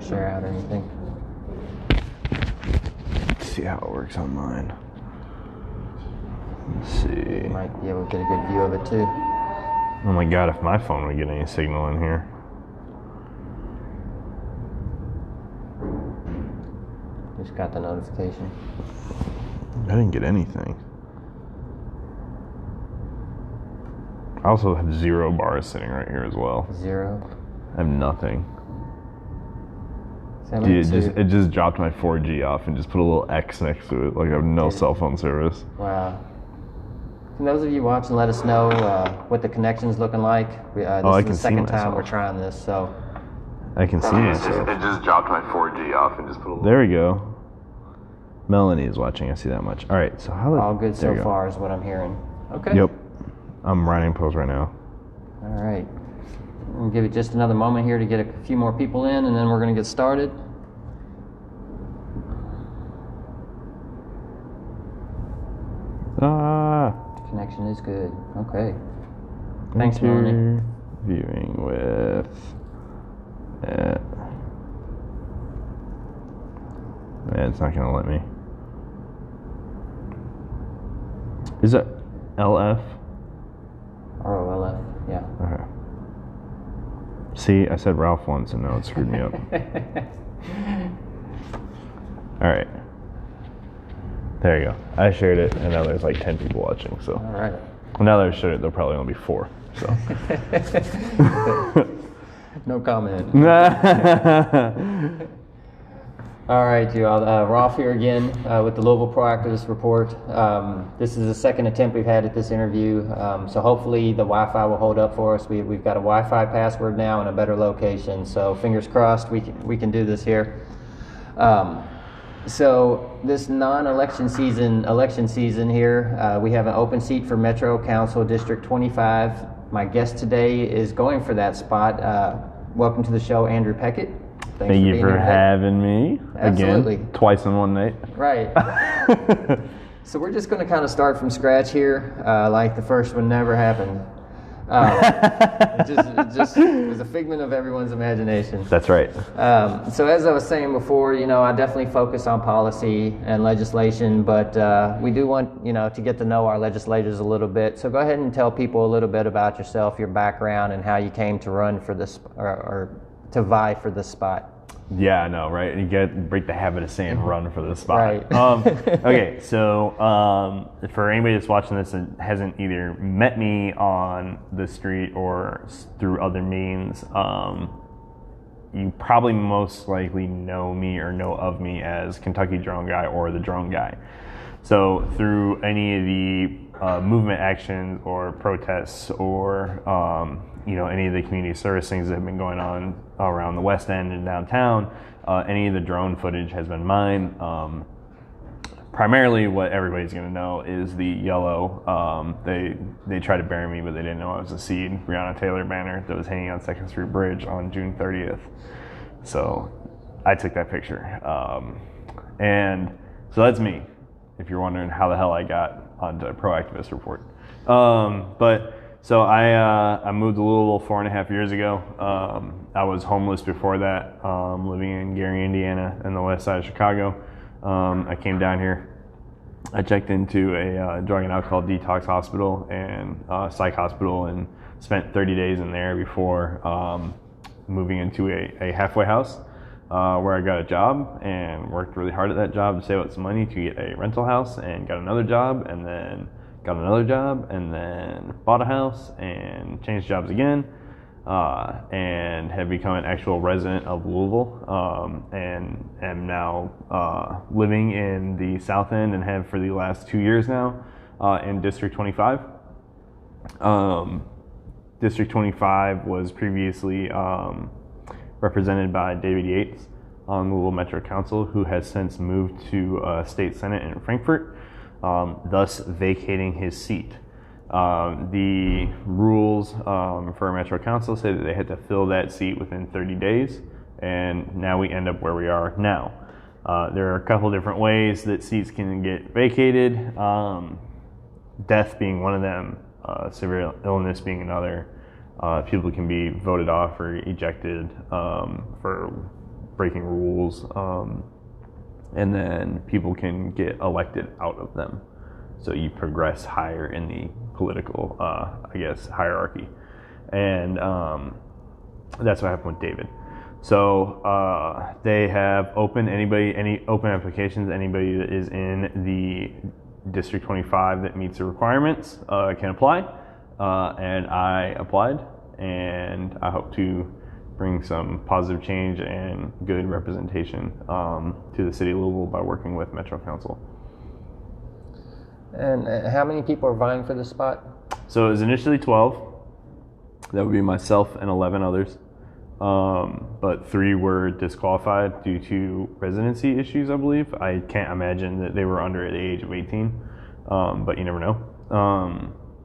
to share out or anything. Let's see how it works on mine. Let's see. You might be able to get a good view of it too. Oh my god, if my phone would get any signal in here. Just got the notification. I didn't get anything. I also have 0 bars sitting right here as well. 0? I have nothing. Dude, it just dropped my 4G off and just put a little X next to it. Like I have no cell phone service. Wow. And those of you watching, let us know what the connection's looking like. This is the second time we're trying this, so. I can see myself. It just dropped my 4G off and just put a little... There we go. Melanie is watching, I see that much. All right, so how... All good so far is what I'm hearing. Okay. Yep. I'm writing post right now. All right. We'll give it just another moment here to get a few more people in, and then we're going to get started. Connection is good. Okay. Thanks, Melanie. Viewing with... it's not going to let me. Is it LF? ROLF, yeah. Okay. See, I said Ralph once and now it screwed me up. All right. There you go. I shared it and now there's like 10 people watching. So. All right. Well, now that I've shared it, there'll probably only be 4. So. No comment. All right, you all. Rolf here again with the Louisville ProActivist report. This is the second attempt we've had at this interview, so hopefully the Wi-Fi will hold up for us. We've got a Wi-Fi password now and a better location, so fingers crossed we can do this here. So this non-election season, election season here, we have an open seat for Metro Council District 25. My guest today is going for that spot. Welcome to the show, Andrew Peckat. Thank you for having me. Absolutely. Again, twice in one night. Right. So we're just going to kind of start from scratch here, like the first one never happened. It just was a figment of everyone's imagination. That's right. So as I was saying before, I definitely focus on policy and legislation, but we do want, to get to know our legislators a little bit. So go ahead and tell people a little bit about yourself, your background, and how you came to run for this or to vie for this spot. Yeah, I know, right? You break the habit of saying run for the spot. Right. Okay, so for anybody that's watching this and hasn't either met me on the street or through other means, you probably most likely know me or know of me as Kentucky Drone Guy or the Drone Guy. So through any of the movement actions or protests or any of the community service things that have been going on around the West End and downtown, any of the drone footage has been mine. Primarily what everybody's going to know is the yellow, they tried to bury me, but they didn't know I was a seed, Brianna Taylor banner that was hanging on 2nd Street Bridge on June 30th. So I took that picture. And so that's me, if you're wondering how the hell I got onto a ProActivist report. So I moved to Louisville 4.5 years ago. I was homeless before that, living in Gary, Indiana, in the west side of Chicago. I came down here. I checked into a drug and alcohol detox hospital and psych hospital and spent 30 days in there before moving into a halfway house where I got a job and worked really hard at that job to save up some money to get a rental house, and got another job, and then got another job, and then bought a house and changed jobs again, and have become an actual resident of Louisville, and am now living in the South End and have for the last 2 years now in District 25. District 25 was previously represented by David Yates on Louisville Metro Council, who has since moved to State Senate in Frankfort, thus vacating his seat. The rules for a Metro Council say that they had to fill that seat within 30 days, and now we end up where we are now. There are a couple different ways that seats can get vacated, death being one of them, severe illness being another. People can be voted off or ejected for breaking rules, and then people can get elected out of them. So you progress higher in the political, hierarchy, and that's what happened with David. So they have any open applications. Anybody that is in the District 25 that meets the requirements can apply, and I applied, and I hope to bring some positive change and good representation to the city of Louisville by working with Metro Council. And how many people are vying for this spot? So it was initially 12. That would be myself and 11 others. But 3 were disqualified due to residency issues, I believe. I can't imagine that they were under the age of 18, but you never know.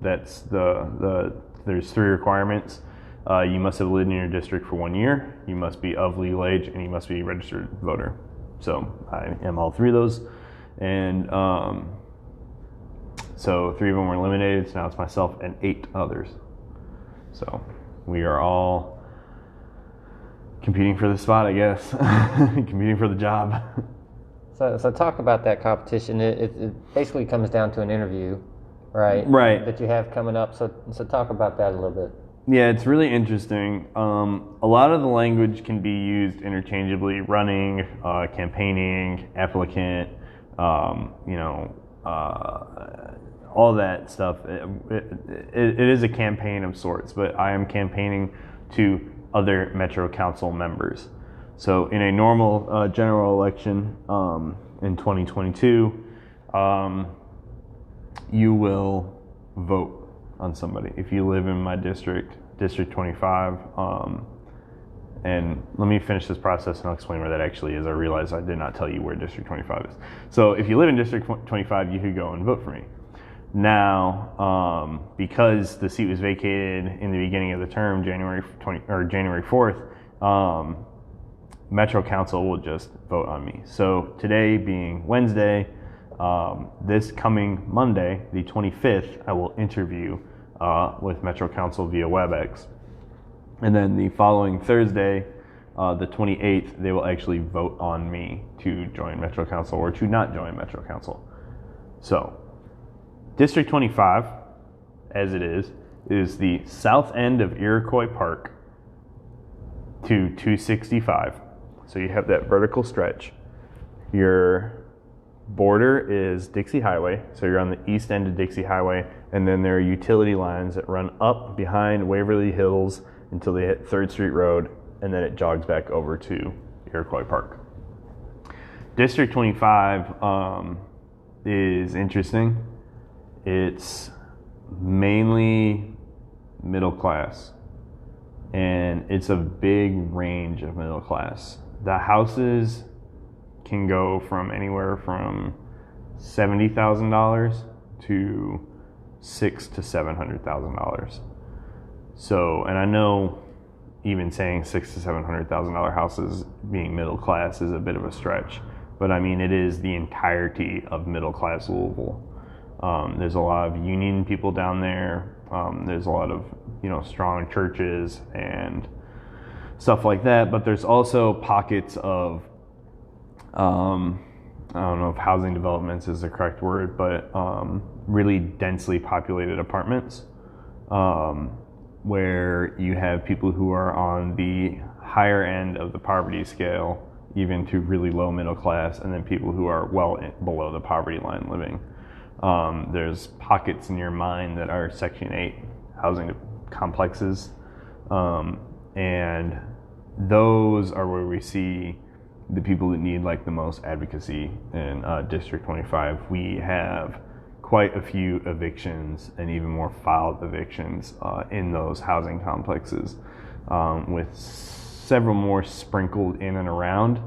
That's there's 3 requirements. You must have lived in your district for 1 year, you must be of legal age, and you must be a registered voter. So I am all 3 of those. And so 3 of them were eliminated, so now it's myself and 8 others. So we are all competing for the spot, I guess. Competing for the job. So talk about that competition. It basically comes down to an interview, right? Right. That you have coming up. So talk about that a little bit. Yeah, it's really interesting. A lot of the language can be used interchangeably: running, campaigning, applicant, all that stuff. It is a campaign of sorts, but I am campaigning to other Metro Council members. So in a normal general election in 2022, you will vote on somebody. If you live in my district, District 25, and let me finish this process and I'll explain where that actually is. I realize I did not tell you where District 25 is. So if you live in District 25, you could go and vote for me. Now, because the seat was vacated in the beginning of the term, January 4th, Metro Council will just vote on me. So today being Wednesday, this coming Monday, the 25th, I will interview with Metro Council via WebEx. And then the following Thursday, the 28th, they will actually vote on me to join Metro Council or to not join Metro Council. So District 25, as it is the south end of Iroquois Park to 265. So you have that vertical stretch. Your border is Dixie Highway, so you're on the east end of Dixie Highway, and then there are utility lines that run up behind Waverly Hills until they hit 3rd Street Road, and then it jogs back over to Iroquois Park. District 25 is interesting. It's mainly middle class, and it's a big range of middle class. The houses can go from anywhere from $70,000 to $600,000 to $700,000. So, and I know even saying $600,000 to $700,000 houses being middle class is a bit of a stretch, but I mean it is the entirety of middle class Louisville. There's a lot of union people down there. There's a lot of strong churches and stuff like that. But there's also pockets of I don't know if housing developments is the correct word, but really densely populated apartments where you have people who are on the higher end of the poverty scale, even to really low middle class, and then people who are well below the poverty line living. There's pockets in your mind that are Section 8 housing complexes, and those are where we see the people that need like the most advocacy in District 25. We have quite a few evictions and even more filed evictions in those housing complexes, with several more sprinkled in and around,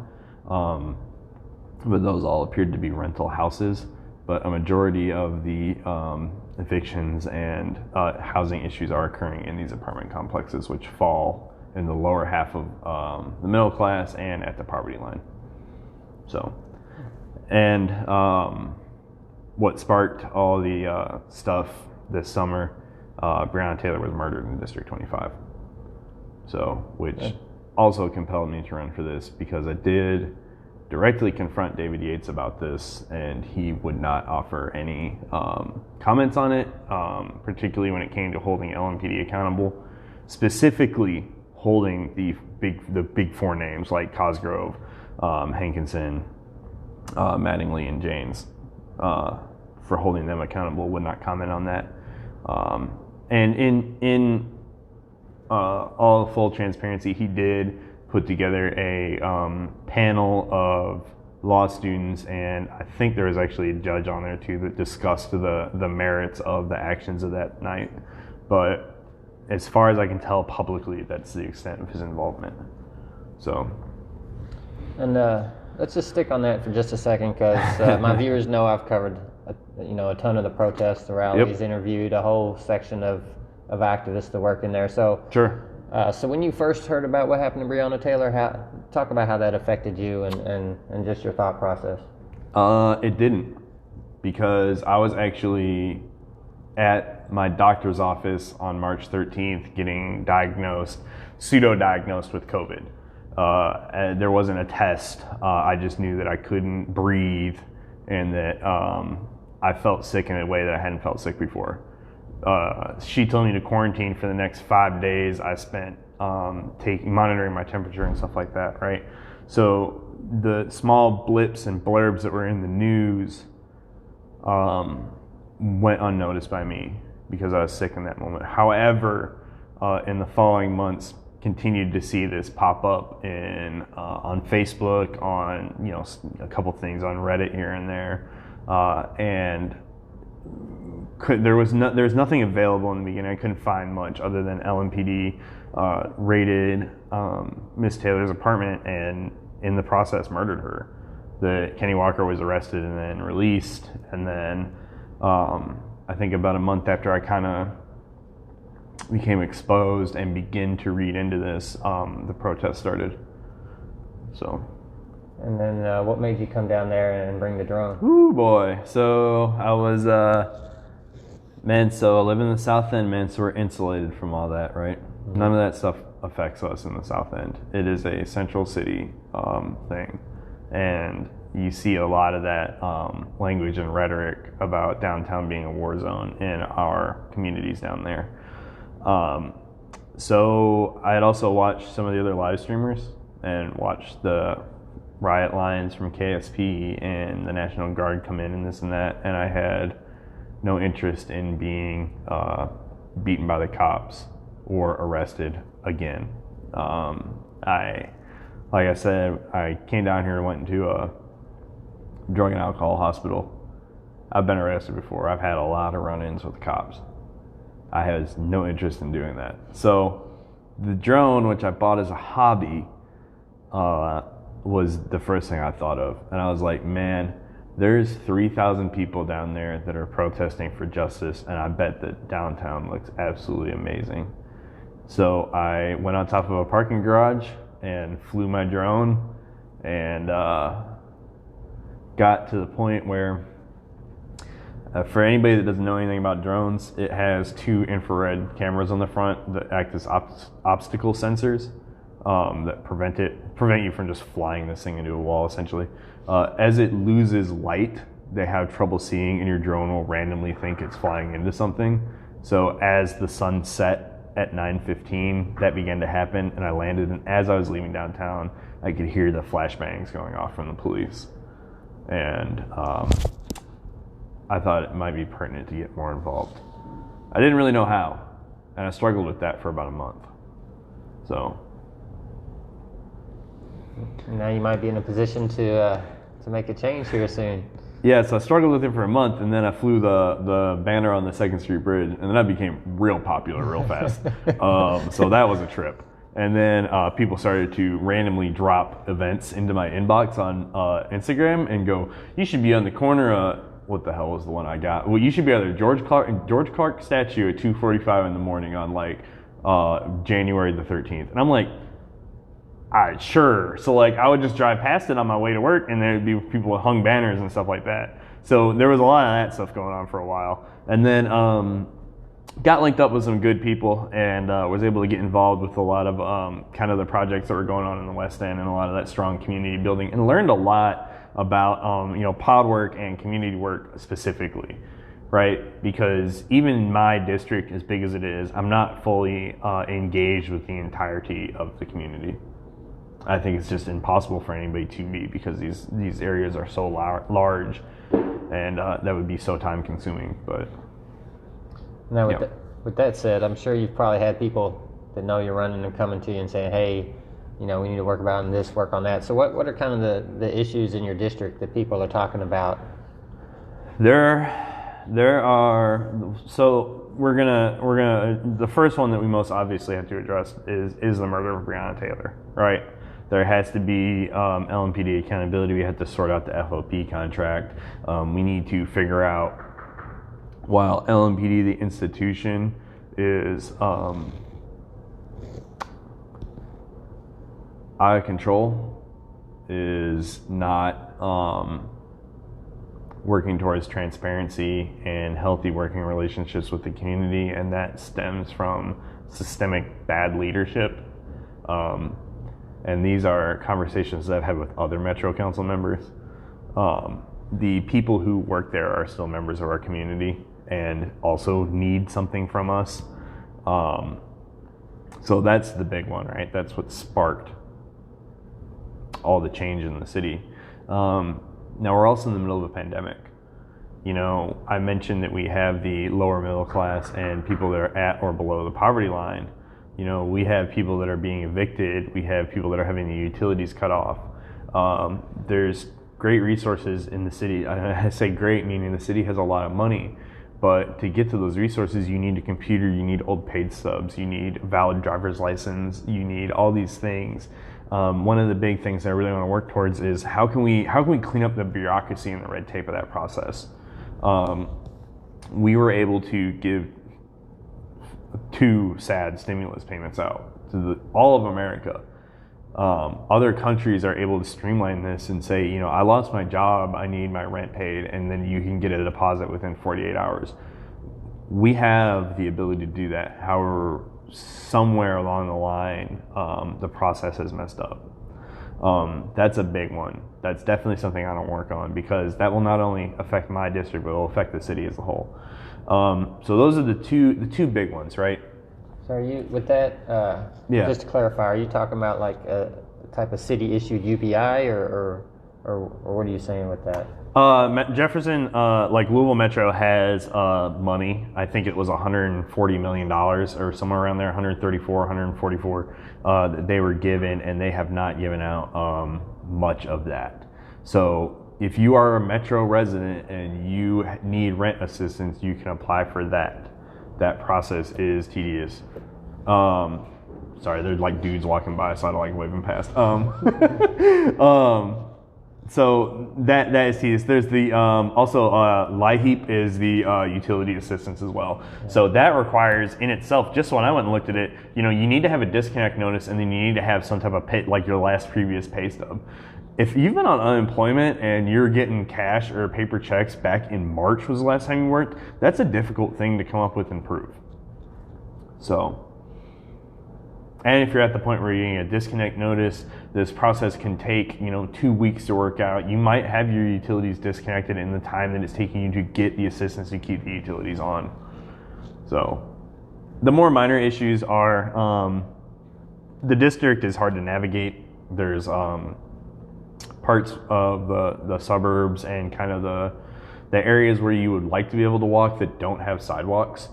but those all appeared to be rental houses. But a majority of the evictions and housing issues are occurring in these apartment complexes, which fall in the lower half of the middle class and at the poverty line. So, and what sparked all the stuff this summer, Brianna Taylor was murdered in District 25. So, which also compelled me to run for this because I did directly confront David Yates about this, and he would not offer any comments on it, particularly when it came to holding LMPD accountable, specifically holding the big four names like Cosgrove, Hankinson, Mattingly, and Janes, for holding them accountable. Would not comment on that. And in all full transparency, he did put together a panel of law students, and I think there was actually a judge on there too that discussed the merits of the actions of that night. But as far as I can tell publicly, that's the extent of his involvement. So. And let's just stick on that for just a second, because my viewers know I've covered a ton of the protests, the rallies, interviewed a whole section of activists that work in there. So Sure. So when you first heard about what happened to Brianna Taylor, talk about how that affected you and just your thought process. It didn't, because I was actually at my doctor's office on March 13th getting pseudo-diagnosed with COVID. And there wasn't a test. I just knew that I couldn't breathe and that I felt sick in a way that I hadn't felt sick before. She told me to quarantine for the next 5 days. I spent monitoring my temperature and stuff like that, right? So the small blips and blurbs that were in the news went unnoticed by me because I was sick in that moment. However, in the following months, continued to see this pop up on Facebook, on a couple things on Reddit here and there, and there was nothing available in the beginning. I couldn't find much other than LMPD raided Miss Taylor's apartment and in the process murdered her. That Kenny Walker was arrested and then released, and then I think about a month after I kind of became exposed and begin to read into this, the protest started. So. And then what made you come down there and bring the drone? Ooh boy. So I was, so I live in the South End, man, so we're insulated from all that, right? Mm-hmm. None of that stuff affects us in the South End. It is a central city thing. And you see a lot of that language and rhetoric about downtown being a war zone in our communities down there. So I had also watched some of the other live streamers and watched the riot lines from KSP and the National Guard come in and this and that, and I had no interest in being beaten by the cops or arrested again. Like I said, I came down here and went into a drug and alcohol hospital. I've been arrested before. I've had a lot of run-ins with the cops. I had no interest in doing that. So the drone, which I bought as a hobby, was the first thing I thought of. And I was like, man, there's 3,000 people down there that are protesting for justice, and I bet that downtown looks absolutely amazing. So I went on top of a parking garage and flew my drone and got to the point where, for anybody that doesn't know anything about drones, it has 2 infrared cameras on the front that act as obstacle sensors that prevent you from just flying this thing into a wall, essentially. As it loses light, they have trouble seeing, and your drone will randomly think it's flying into something. So as the sun set at 9:15, that began to happen, and I landed, and as I was leaving downtown, I could hear the flashbangs going off from the police. And I thought it might be pertinent to get more involved. I didn't really know how, and I struggled with that for about a month. So now you might be in a position to make a change here soon. Yeah, so I struggled with it for a month, and then I flew the banner on the 2nd Street Bridge, and then I became real popular real fast. So that was a trip. And then people started to randomly drop events into my inbox on Instagram and go, you should be on the corner what the hell was the one I got? Well, you should be at the George Clark statue at 2:45 in the morning on January the 13th. And I'm like, all right, sure. So I would just drive past it on my way to work, and there'd be people with hung banners and stuff like that. So there was a lot of that stuff going on for a while. And then got linked up with some good people and was able to get involved with a lot of kind of the projects that were going on in the West End and a lot of that strong community building, and learned a lot about pod work and community work specifically, right? Because even in my district, as big as it is, I'm not fully engaged with the entirety of the community. I think it's just impossible for anybody to be, because these areas are so large, and that would be so time consuming. But now, with that said, I'm sure you've probably had people that know you're running and coming to you and saying, hey, we need to work about this, work on that. So what are kind of the issues in your district that people are talking about? There are, so we're gonna the first one that we most obviously have to address is the murder of Brianna Taylor, right? There has to be LMPD accountability. We have to sort out the FOP contract. We need to figure out, while LMPD, the institution, is out of control, is not working towards transparency and healthy working relationships with the community, and that stems from systemic bad leadership. And these are conversations that I've had with other Metro Council members. The people who work there are still members of our community and also need something from us. So that's the big one, right? That's what sparked all the change in the city. Now we're also in the middle of a pandemic. I mentioned that we have the lower middle class and people that are at or below the poverty line. We have people that are being evicted. We have people that are having the utilities cut off. There's great resources in the city. I say great, meaning the city has a lot of money. But to get to those resources, you need a computer, you need old paid stubs, you need valid driver's license, you need all these things. One of the big things I really want to work towards is how can we clean up the bureaucracy and the red tape of that process. We were able to give 2 sad stimulus payments out to all of America. Other countries are able to streamline this and say, I lost my job, I need my rent paid, and then you can get a deposit within 48 hours. We have the ability to do that. However, somewhere along the line, the process has messed up. That's a big one. That's definitely something I don't work on, because that will not only affect my district, but it will affect the city as a whole. So those are the two big ones, right? So are you, with that, Yeah. just to clarify, are you talking about like a type of city issued UBI or what are you saying with that? Jefferson, like Louisville Metro has money. I think it was $140 million or somewhere around there, 144 that they were given, and they have not given out much of that. So if you are a Metro resident and you need rent assistance, you can apply for that. That process is tedious. Sorry, there's like dudes walking by, so I don't like waving past. So that is tedious. There's the also LIHEAP is the utility assistance as well. Yeah. So that requires in itself, just when I went and looked at it, you need to have a disconnect notice, and then you need to have some type of pay, like your last previous pay stub. If you've been on unemployment and you're getting cash or paper checks back in March was the last time you worked, that's a difficult thing to come up with and prove. So, and if you're at the point where you're getting a disconnect notice, this process can take, 2 weeks to work out. You might have your utilities disconnected in the time that it's taking you to get the assistance to keep the utilities on. So, the more minor issues are, the district is hard to navigate. There's parts of the suburbs and kind of the areas where you would like to be able to walk that don't have sidewalks.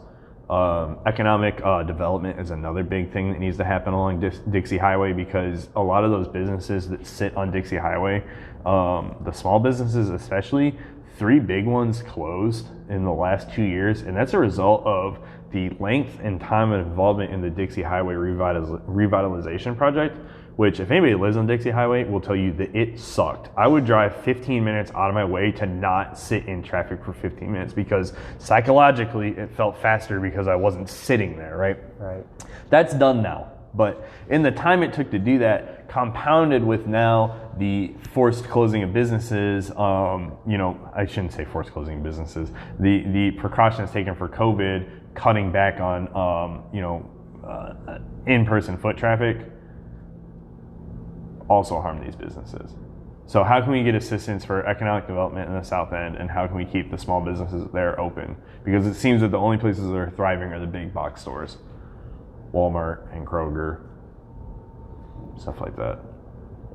Economic development is another big thing that needs to happen along Dixie Highway, because a lot of those businesses that sit on Dixie Highway, the small businesses especially, 3 big ones closed in the last 2 years, and that's a result of the length and time of involvement in the Dixie Highway revitalization project, which if anybody lives on Dixie Highway will tell you that it sucked. I would drive 15 minutes out of my way to not sit in traffic for 15 minutes, because psychologically it felt faster because I wasn't sitting there, right? Right. That's done now. But in the time it took to do that, compounded with now the forced closing of businesses, I shouldn't say forced closing of businesses, the precautions taken for COVID, cutting back on in-person foot traffic also harm these businesses. So how can we get assistance for economic development in the South End, and how can we keep the small businesses there open? Because it seems that the only places that are thriving are the big box stores, Walmart and Kroger, stuff like that.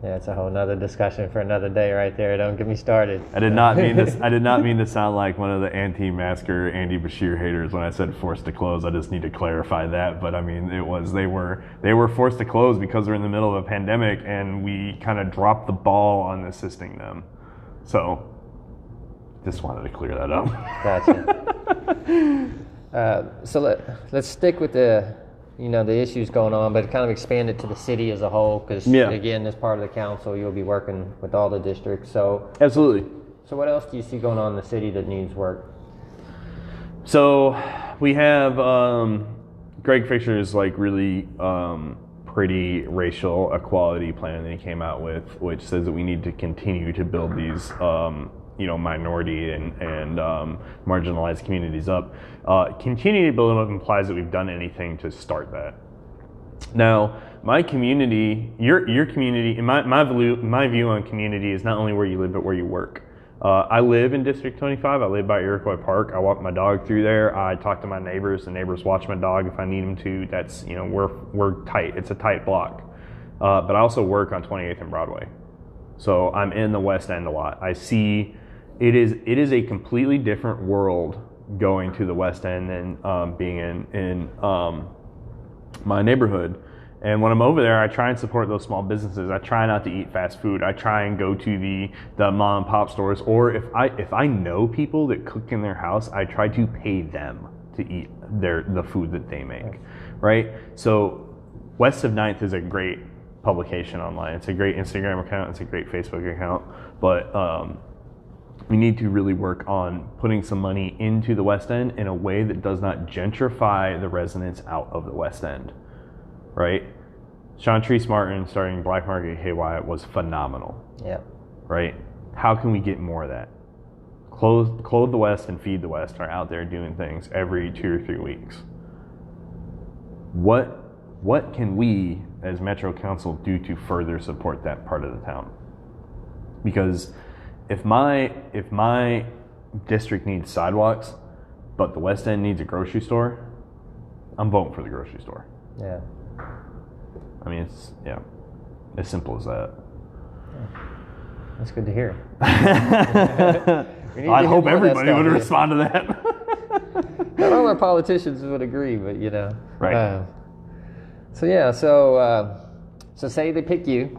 Yeah, it's a whole nother discussion for another day right there. Don't get me started. I did not mean this. I did not mean to sound like one of the anti-masker, Andy Bashir haters when I said forced to close. I just need to clarify that. But I mean, they were forced to close because they're in the middle of a pandemic, and we kind of dropped the ball on assisting them. So, just wanted to clear that up. Gotcha. So let's stick with the issues going on, but kind of expand it to the city as a whole, because again, as part of the council, you'll be working with all the districts. So absolutely. So what else do you see going on in the city that needs work? So we have Greg Fisher's really pretty racial equality plan that he came out with, which says that we need to continue to build these minority and marginalized communities up. Continue to build them up implies that we've done anything to start that. Now, my community, your community, and my view on community is not only where you live but where you work. I live in District 25. I live by Iroquois Park. I walk my dog through there. I talk to my neighbors. The neighbors watch my dog if I need them to. That's we're tight. It's a tight block. But I also work on 28th and Broadway, so I'm in the West End a lot. I see. It is a completely different world going to the West End than being in my neighborhood. And when I'm over there, I try and support those small businesses. I try not to eat fast food. I try and go to the mom and pop stores, or if I know people that cook in their house, I try to pay them to eat the food that they make, right? So West of 9th is a great publication online. It's a great Instagram account. It's a great Facebook account, but we need to really work on putting some money into the West End in a way that does not gentrify the residents out of the West End, right? Sean Treese Martin starting Black Market Hay Wyatt was phenomenal. Yeah. Right? How can we get more of that? Clothe the West and Feed the West are out there doing things every 2 or 3 weeks. What can we as Metro Council do to further support that part of the town? Because if my district needs sidewalks, but the West End needs a grocery store, I'm voting for the grocery store. Yeah. I mean, it's as simple as that. That's good to hear. I hope everybody would respond to that. Not all our politicians would agree, but Right. So say they pick you.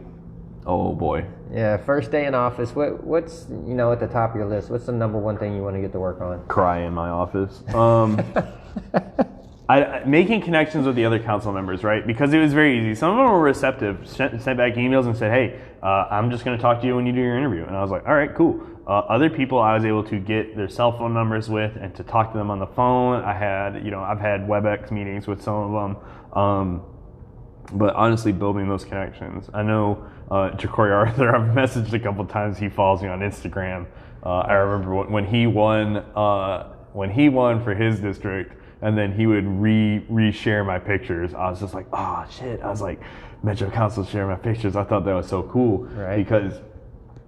Oh boy. Yeah, first day in office. What's at the top of your list? What's the number one thing you want to get to work on? Cry in my office. Making connections with the other council members, right? Because it was very easy. Some of them were receptive, sent back emails and said, "Hey, I'm just going to talk to you when you do your interview." And I was like, "All right, cool." Other people I was able to get their cell phone numbers with and to talk to them on the phone. I've had WebEx meetings with some of them. But honestly, building those connections. I know Ja'Cory Arthur, I've messaged a couple times. He follows me on Instagram. I remember when he won for his district, and then he would re-share my pictures. I was just like, oh shit. I was like, Metro Council share my pictures. I thought that was so cool. Right. Because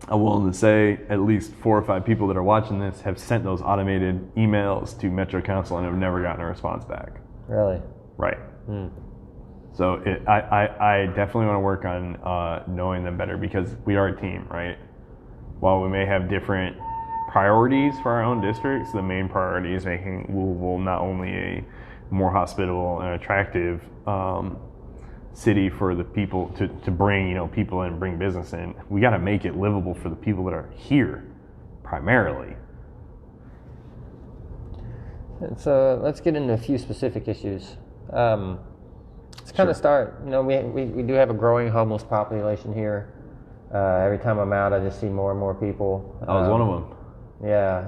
I'm willing to say at least 4 or 5 people that are watching this have sent those automated emails to Metro Council and have never gotten a response back. Really? Right. So I definitely want to work on knowing them better, because we are a team, right? While we may have different priorities for our own districts, the main priority is making Louisville not only a more hospitable and attractive city for the people to bring people in and bring business in. We got to make it livable for the people that are here primarily. So let's get into a few specific issues. Let's kind of start. We do have a growing homeless population here. Every time I'm out, I just see more and more people. I was one of them. Yeah,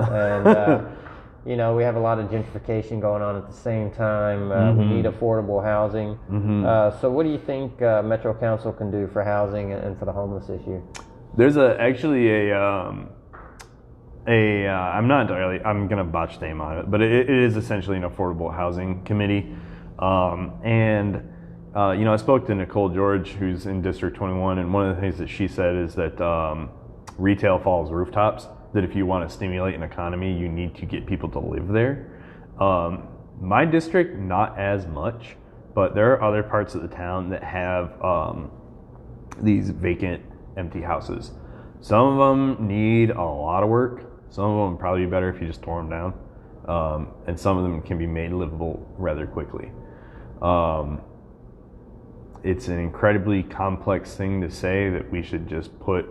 and we have a lot of gentrification going on at the same time. We need affordable housing. So what do you think Metro Council can do for housing and for the homeless issue? There's actually an I'm not entirely, I'm going to botch the name on it, but it is essentially an affordable housing committee. I spoke to Nicole George, who's in District 21, and one of the things that she said is that retail follows rooftops, that if you want to stimulate an economy, you need to get people to live there. My district, not as much, but there are other parts of the town that have these vacant, empty houses. Some of them need a lot of work. Some of them would probably be better if you just tore them down. And some of them can be made livable rather quickly. It's an incredibly complex thing to say that we should just put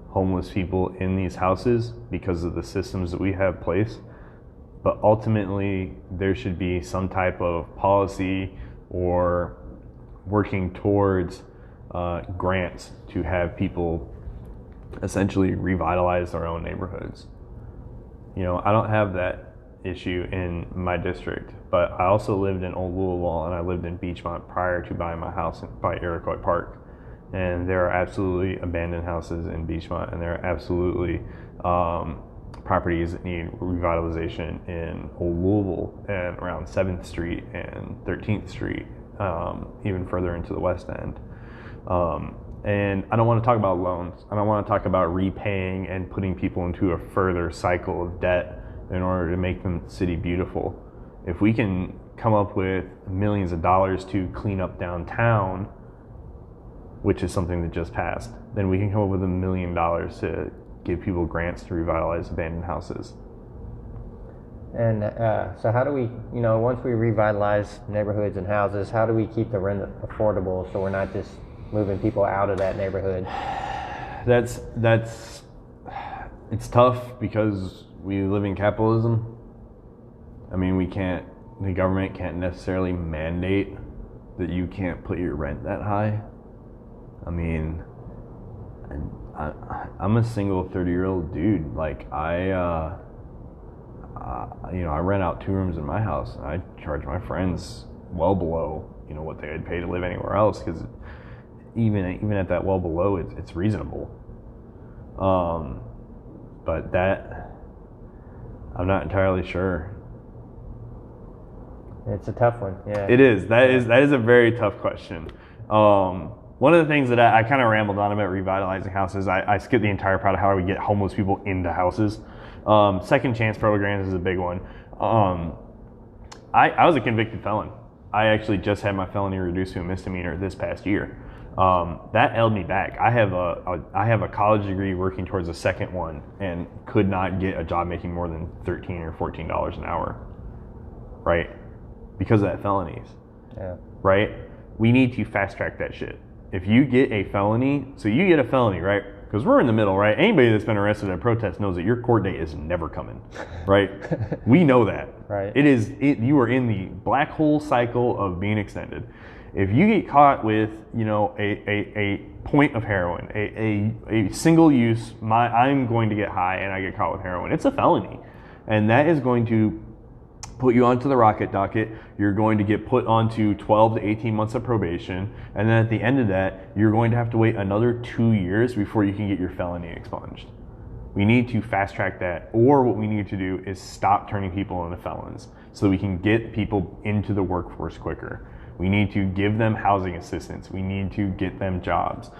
homeless people in these houses because of the systems that we have placed. But ultimately, there should be some type of policy or working towards grants to have people essentially revitalize their own neighborhoods. I don't have that issue in my district, but I also lived in Old Louisville and I lived in Beachmont prior to buying my house by Iroquois Park. And there are absolutely abandoned houses in Beachmont, and there are absolutely properties that need revitalization in Old Louisville and around 7th Street and 13th Street, even further into the West End. And I don't want to talk about loans. I don't want to talk about repaying and putting people into a further cycle of debt in order to make the city beautiful. If we can come up with millions of dollars to clean up downtown, which is something that just passed, then we can come up with $1 million to give people grants to revitalize abandoned houses. And so how do we, once we revitalize neighborhoods and houses, how do we keep the rent affordable so we're not just moving people out of that neighborhood? It's tough because we live in capitalism. I mean, the government can't necessarily mandate that you can't put your rent that high. I mean, I'm a single 30-year-old dude. Like I rent out 2 rooms in my house, and I charge my friends well below, what they would pay to live anywhere else, because even at that well below, it's reasonable. But that, I'm not entirely sure. It's a tough one, yeah. It is. That is a very tough question. One of the things that I kind of rambled on about revitalizing houses, I skipped the entire part of how we get homeless people into houses. Second chance programs is a big one. I was a convicted felon. I actually just had my felony reduced to a misdemeanor this past year. That held me back. I have a college degree working towards a second one and could not get a job making more than $13 or $14 an hour, right? Because of that felonies, yeah. Right? We need to fast track that shit. If you get a felony, right? Because we're in the middle, right? Anybody that's been arrested at a protest knows that your court date is never coming, right? We know that. Right. You are in the black hole cycle of being extended. If you get caught with, a point of heroin, a single use, I'm going to get high and I get caught with heroin, it's a felony. And that is going to put you onto the rocket docket. You're going to get put onto 12 to 18 months of probation. And then at the end of that, you're going to have to wait another 2 years before you can get your felony expunged. We need to fast track that. Or what we need to do is stop turning people into felons so that we can get people into the workforce quicker. We need to give them housing assistance. We need to get them jobs.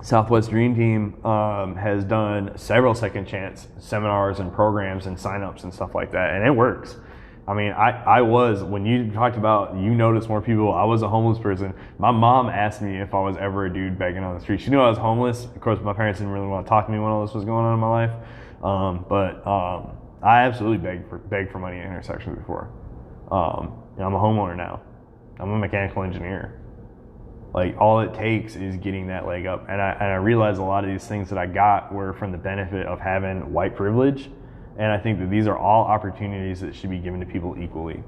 Southwest Dream Team has done several second chance seminars and programs and signups and stuff like that, and it works. I mean, I was, when you talked about you notice more people, I was a homeless person. My mom asked me if I was ever a dude begging on the street. She knew I was homeless. Of course, my parents didn't really want to talk to me when all this was going on in my life. But I absolutely begged for money at intersections before. I'm a homeowner now. I'm a mechanical engineer. Like, all it takes is getting that leg up. And I realized a lot of these things that I got were from the benefit of having white privilege. And I think that these are all opportunities that should be given to people equally.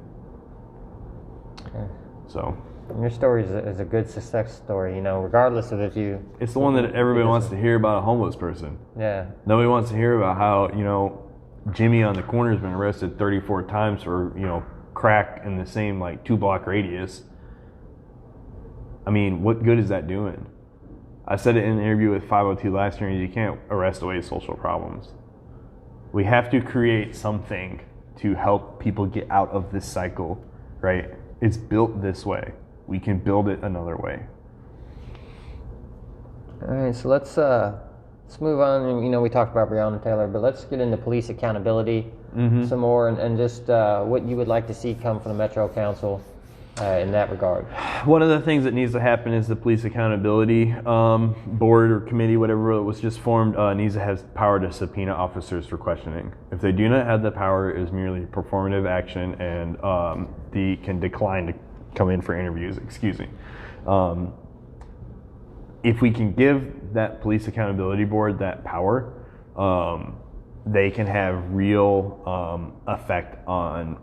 Okay. So. And your story is a good success story, regardless of if you... It's the one that everybody wants to hear about a homeless person. Yeah. Nobody wants to hear about how, Jimmy on the corner has been arrested 34 times for, crack in the same, 2-block radius. I mean, what good is that doing? I said it in an interview with 502 last year, you can't arrest away social problems. We have to create something to help people get out of this cycle, right? It's built this way. We can build it another way. All right, so let's move on. You know, we talked about Brianna Taylor, but let's get into police accountability some more, and just what you would like to see come from the Metro Council in that regard. One of the things that needs to happen is the police accountability board or committee, whatever it was just formed, needs to have power to subpoena officers for questioning. If they do not have the power, it is merely performative action, and they can decline to come in for interviews. Excuse me. If we can give that police accountability board that power, they can have real effect on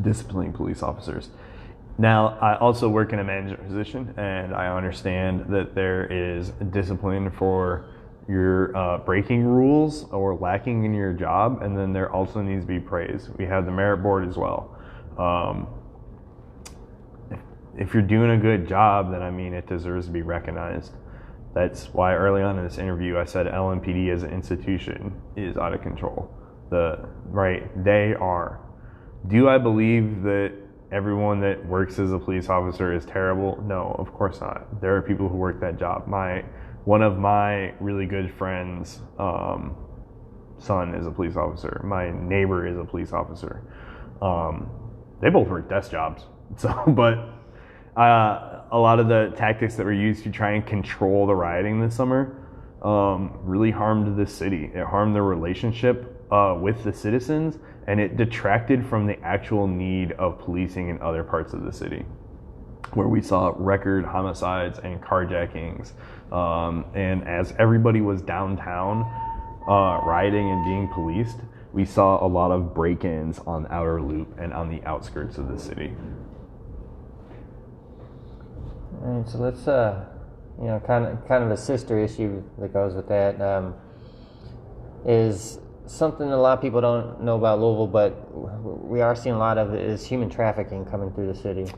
disciplining police officers. Now, I also work in a management position, and I understand that there is discipline for your breaking rules or lacking in your job, and then there also needs to be praise. We have the merit board as well. If you're doing a good job, then I mean it deserves to be recognized. That's why early on in this interview I said LMPD as an institution is out of control. They are. Do I believe that everyone that works as a police officer is terrible? No, of course not. There are people who work that job. One of my really good friends' son is a police officer. My neighbor is a police officer. They both work desk jobs. But a lot of the tactics that were used to try and control the rioting this summer really harmed the city. It harmed the relationship with the citizens, and it detracted from the actual need of policing in other parts of the city, where we saw record homicides and carjackings. And as everybody was downtown rioting and being policed, we saw a lot of break-ins on the outer loop and on the outskirts of the city. All right, so let's, kind of a sister issue that goes with that is something a lot of people don't know about Louisville, but we are seeing a lot of it is human trafficking coming through the city.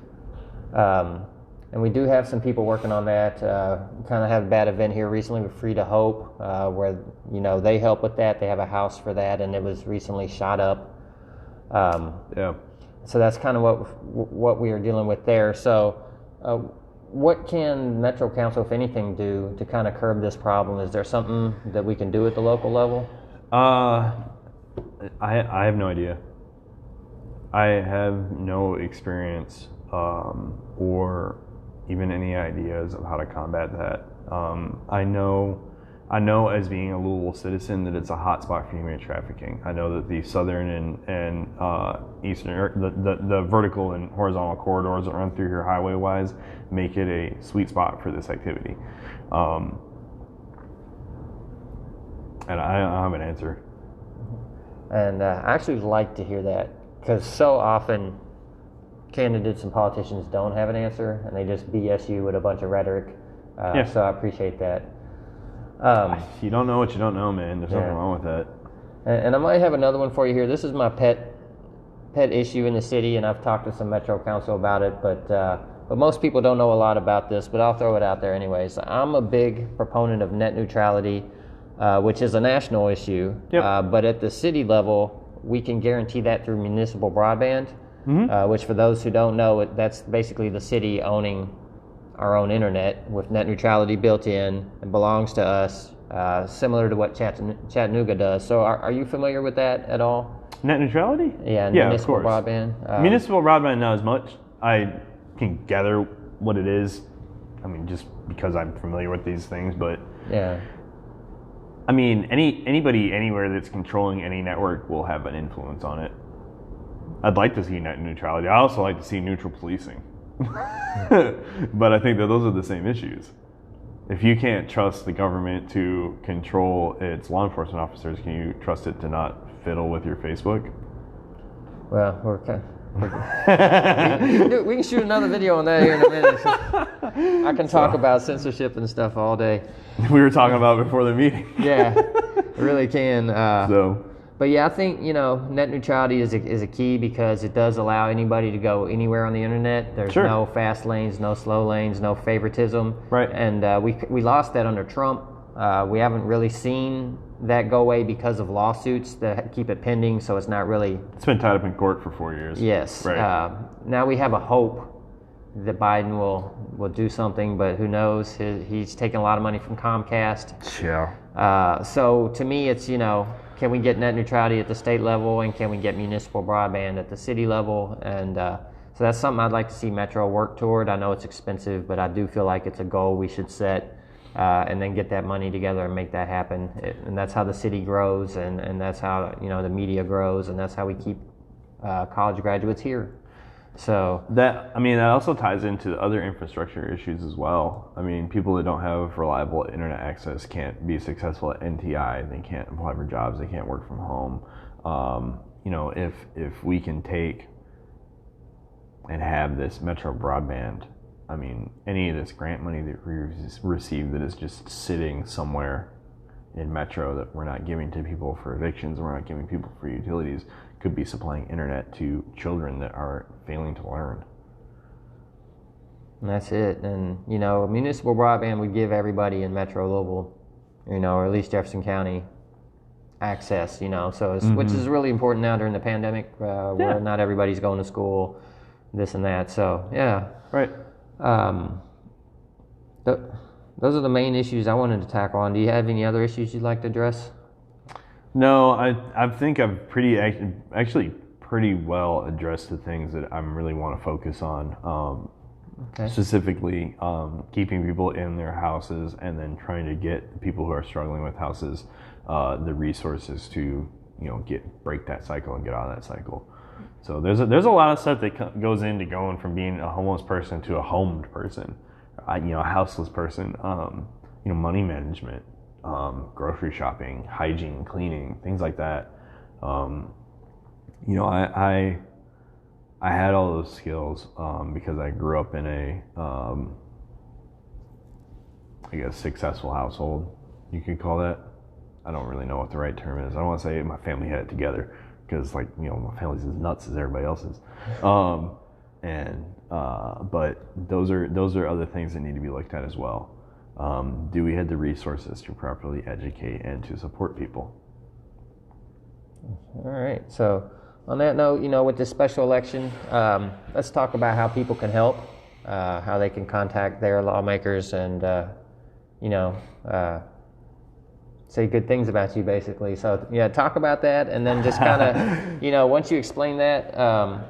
And we do have some people working on that. Kind of had a bad event here recently with Free to Hope, where, they help with that. They have a house for that, and it was recently shot up. So that's kind of what we are dealing with there. So what can Metro Council, if anything, do to kind of curb this problem? Is there something that we can do at the local level? I have no idea. I have no experience or even any ideas of how to combat that. I know as being a Louisville citizen that it's a hot spot for human trafficking. I know that the southern and eastern, the vertical and horizontal corridors that run through here highway-wise make it a sweet spot for this activity. And I don't have an answer. And I actually would like to hear that, because so often candidates and politicians don't have an answer, and they just BS you with a bunch of rhetoric. So I appreciate that. You don't know what you don't know, man. There's nothing wrong with that. And I might have another one for you here. This is my pet issue in the city, and I've talked to some Metro Council about it, but most people don't know a lot about this, but I'll throw it out there anyways. I'm a big proponent of net neutrality, which is a national issue. Yep. But at the city level, we can guarantee that through municipal broadband, which for those who don't know, that's basically the city owning our own internet with net neutrality built in. It belongs to us, similar to what Chattanooga does. So are you familiar with that at all? Net neutrality? Yeah, of municipal course. broadband. Municipal broadband, not as much. I can gather what it is. I mean, just because I'm familiar with these things, but yeah. I mean, anybody anywhere that's controlling any network will have an influence on it. I'd like to see net neutrality. I also like to see neutral policing. But I think that those are the same issues. If you can't trust the government to control its law enforcement officers, can you trust it to not fiddle with your Facebook? Well, we can shoot another video on that here in a minute. I can talk about censorship and stuff all day. We were talking about it before the meeting. Yeah, I really can. But yeah, I think net neutrality is a key, because it does allow anybody to go anywhere on the internet. There's no fast lanes, no slow lanes, no favoritism. Right. And we lost that under Trump. We haven't really seen that go away because of lawsuits that keep it pending, so it's not really... It's been tied up in court for 4 years. Yes. Right. Now we have a hope that Biden will do something, but who knows? He's taking a lot of money from Comcast. Yeah. So to me, it's, can we get net neutrality at the state level, and can we get municipal broadband at the city level? And so that's something I'd like to see Metro work toward. I know it's expensive, but I do feel like it's a goal we should set, and then get that money together and make that happen. And that's how the city grows, and that's how the media grows, and that's how we keep college graduates here. So that also ties into other infrastructure issues as well. I mean, people that don't have reliable internet access can't be successful at NTI. They can't apply for jobs. They can't work from home. If we can take and have this Metro broadband, I mean, any of this grant money that we receive that is just sitting somewhere in Metro that we're not giving to people for evictions, we're not giving people for utilities, could be supplying internet to children that are failing to learn. And that's it. And, municipal broadband would give everybody in Metro Louisville, or at least Jefferson County, access, so it's, which is really important now during the pandemic, where not everybody's going to school, this and that. So, yeah. Right. Those are the main issues I wanted to tackle on. Do you have any other issues you'd like to address? No, I think I've actually pretty well addressed the things that I really want to focus on. Okay. Specifically, keeping people in their houses, and then trying to get people who are struggling with houses the resources to break that cycle and get out of that cycle. So there's a lot of stuff that goes into going from being a homeless person to a homed person, a houseless person. Money management. Grocery shopping, hygiene, cleaning, things like that. I had all those skills because I grew up in a successful household, you could call that. I don't really know what the right term is. I don't want to say my family had it together, because my family's as nuts as everybody else's. But those are other things that need to be looked at as well. Do we have the resources to properly educate and to support people? All right. So on that note, with this special election, let's talk about how people can help, how they can contact their lawmakers and, say good things about you, basically. So, talk about that, and then just kind of, once you explain that,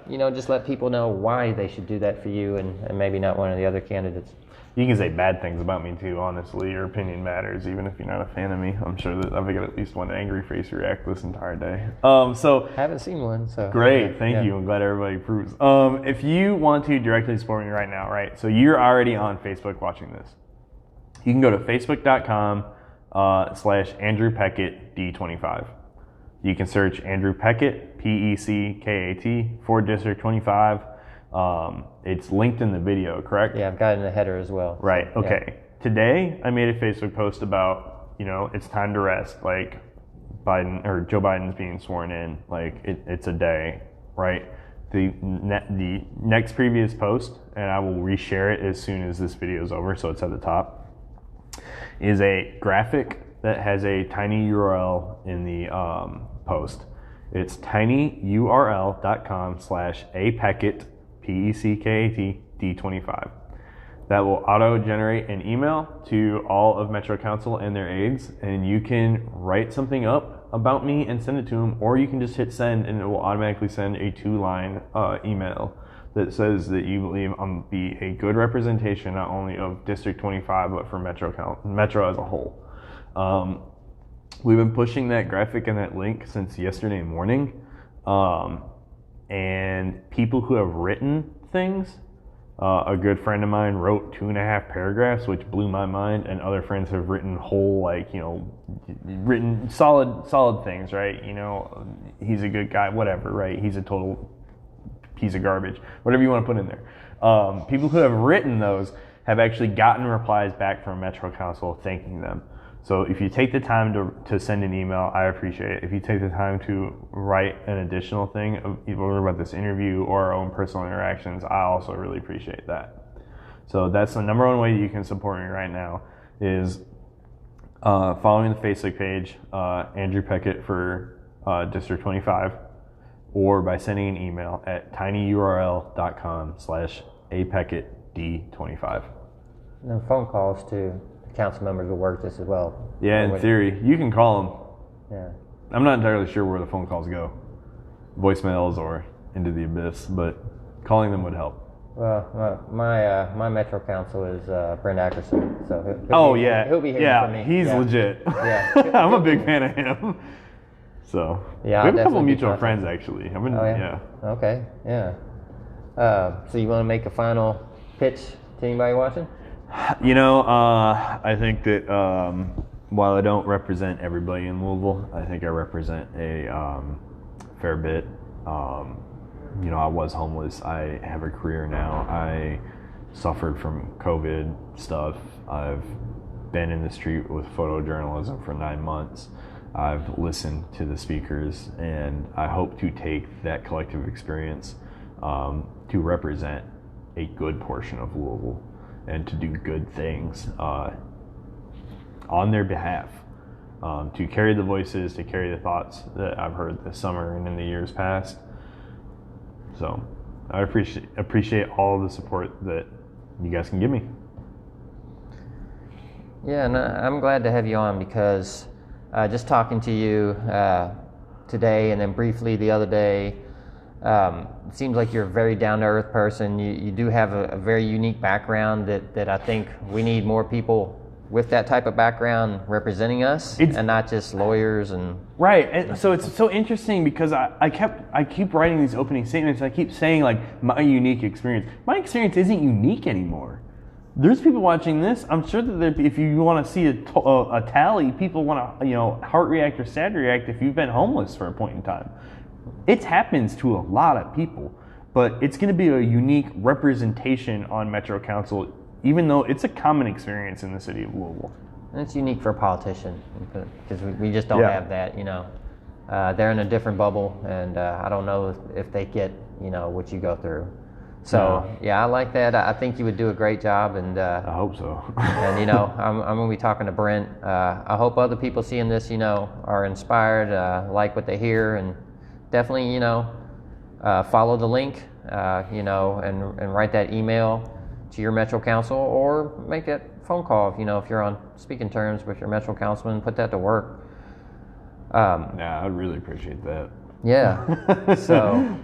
just let people know why they should do that for you, and maybe not one of the other candidates. You can say bad things about me too, honestly. Your opinion matters, even if you're not a fan of me. I'm sure that I've got at least one angry face react this entire day. So haven't seen one, so great, thank you. I'm glad everybody approves. If you want to directly support me right now, right? So you're already on Facebook watching this. You can go to facebook.com/Andrew Peckat D25. You can search Andrew Peckat, Peckat, for District 25. It's linked in the video, correct? Yeah, I've got it in the header as well. Right, So, okay. yeah. Today, I made a Facebook post about, it's time to rest. Like, Joe Biden's being sworn in. Like, it's a day, right? The next previous post, and I will reshare it as soon as this video is over, so it's at the top, is a graphic that has a tiny URL in the post. It's tinyurl.com/apeckat, Peckat D25. That will auto-generate an email to all of Metro Council and their aides, and you can write something up about me and send it to them, or you can just hit send, and it will automatically send a 2-line email that says that you believe I'm be a good representation not only of District 25 but for Metro as a whole. We've been pushing that graphic and that link since yesterday morning. And people who have written things, a good friend of mine wrote 2.5 paragraphs, which blew my mind, and other friends have written whole, written solid things, right? He's a good guy, whatever, right? He's a total piece of garbage, whatever you want to put in there. People who have written those have actually gotten replies back from Metro Council thanking them. So if you take the time to send an email, I appreciate it. If you take the time to write an additional thing, either about this interview or our own personal interactions, I also really appreciate that. So that's the number one way you can support me right now is Following the Facebook page, Andrew Peckat for District 25, or by sending an email at tinyurl.com/apeckatd25. And phone calls to council members will work just as well. Yeah, in theory, you can call them. Yeah. I'm not entirely sure where the phone calls go, voicemails or into the abyss, but calling them would help. Well, my Metro Council is Brent Ackerson, so he'll be here for me. He's legit. Yeah, I'm a big fan of him. So yeah, we have a couple mutual friends actually. Yeah. Okay. Yeah. So you want to make a final pitch to anybody watching? I think that while I don't represent everybody in Louisville, I think I represent a fair bit. I was homeless. I have a career now. I suffered from COVID stuff. I've been in the street with photojournalism for 9 months. I've listened to the speakers, and I hope to take that collective experience to represent a good portion of Louisville and to do good things on their behalf, to carry the voices, to carry the thoughts that I've heard this summer and in the years past. So I appreciate all the support that you guys can give me. Yeah, and I'm glad to have you on because just talking to you today and then briefly the other day, it seems like you're a very down-to-earth person. You do have a very unique background that I think we need more people with that type of background representing us, and not just lawyers and right. And so it's so interesting because I keep writing these opening statements. I keep saying like my unique experience. My experience isn't unique anymore. There's people watching this. I'm sure that if you want to see a tally, people want to heart react or sad react if you've been homeless for a point in time. It happens to a lot of people, but it's going to be a unique representation on Metro Council, even though it's a common experience in the city of Louisville. And it's unique for a politician because we just don't have that, They're in a different bubble, and I don't know if they get, what you go through. So, I like that. I think you would do a great job, and I hope so. and, I'm going to be talking to Brent. I hope other people seeing this, are inspired, like what they hear, and definitely, follow the link, and write that email to your Metro Council, or make that phone call, if you're on speaking terms with your Metro Councilman, put that to work. Yeah, I'd really appreciate that. Yeah. So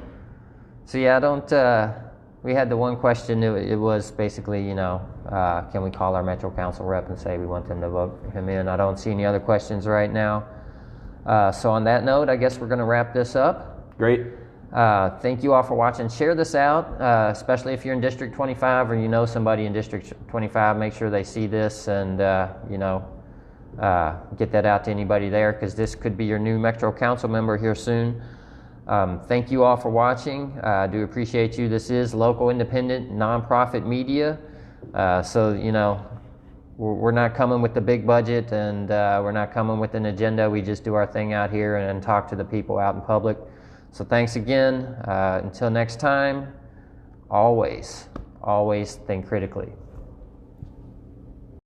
yeah, we had the one question, it was basically, can we call our Metro Council rep and say we want them to vote him in? I don't see any other questions right now. So on that note, I guess we're going to wrap this up. Great. Thank you all for watching. Share this out, especially if you're in District 25 or you know somebody in District 25. Make sure they see this and, get that out to anybody there, because this could be your new Metro Council member here soon. Thank you all for watching. I do appreciate you. This is local, independent, nonprofit media. So, we're not coming with the big budget, and we're not coming with an agenda. We just do our thing out here and talk to the people out in public. So thanks again. Until next time, always think critically.